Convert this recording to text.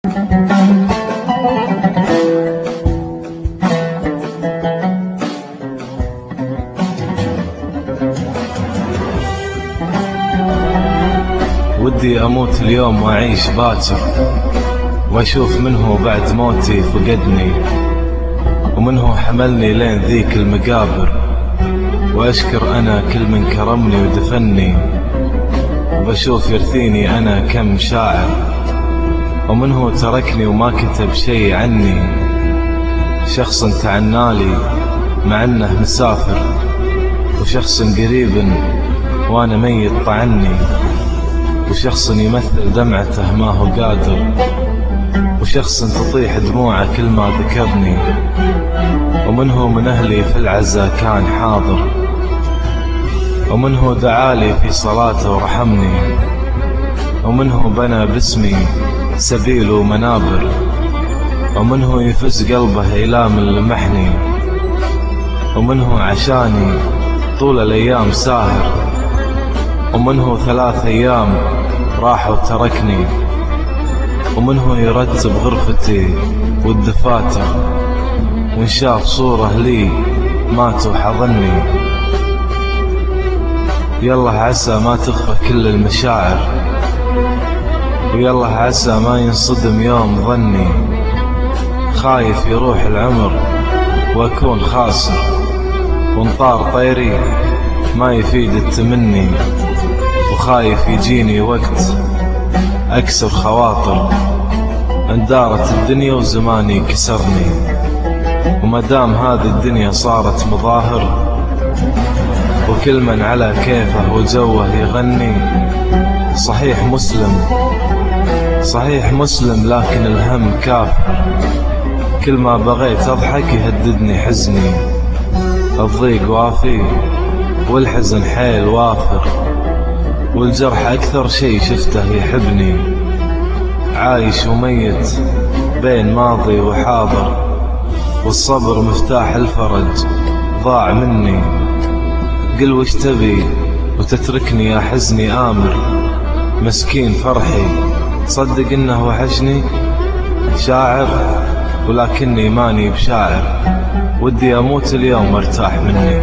ودي أموت اليوم وأعيش باكر، وأشوف منه بعد موتي فقدني، ومنه حملني لين ذيك المقابر، وأشكر أنا كل من كرمني ودفني، وبشوف يرثيني أنا كم شاعر، ومنه تركني وما كتب شي عني، شخص تعنالي مع أنه مسافر، وشخص قريب وأنا ميت طعني، وشخص يمثل دمعته ما هو قادر، وشخص تطيح دموعه كل ما ذكرني، ومنه من أهلي في العزا كان حاضر، ومنه دعالي في صلاته ورحمني، ومنه بنى باسمي سبيل ومنابر، ومنه يفز قلبه إلى من لمحني، ومنه عشاني طول الأيام ساهر، ومنه 3 أيام راح وتركني، ومنه يرتب غرفتي والدفاتر، وإن شاف صورة لي مات وحضني. يلا عسى ما تخفى كل المشاعر، ويلا عسى ما ينصدم يوم ظني، خايف يروح العمر وأكون خاسر، وانطار طيري ما يفيد التمني، وخايف يجيني وقت أكسر خواطر، ان دارت الدنيا وزماني كسرني، ومدام هذه الدنيا صارت مظاهر، وكل من على كيفه وجوه يغني، صحيح مسلم لكن الهم كافر، كل ما بغيت أضحك يهددني حزني، الضيق وافي والحزن حيل وافر، والجرح أكثر شي شفته يحبني، عايش وميت بين ماضي وحاضر، والصبر مفتاح الفرج ضاع مني، قل وش تبي وتتركني يا حزني آمر، مسكين فرحي تصدق إنه وحشني، شاعر ولكني ماني بشاعر، ودي أموت اليوم وارتاح مني.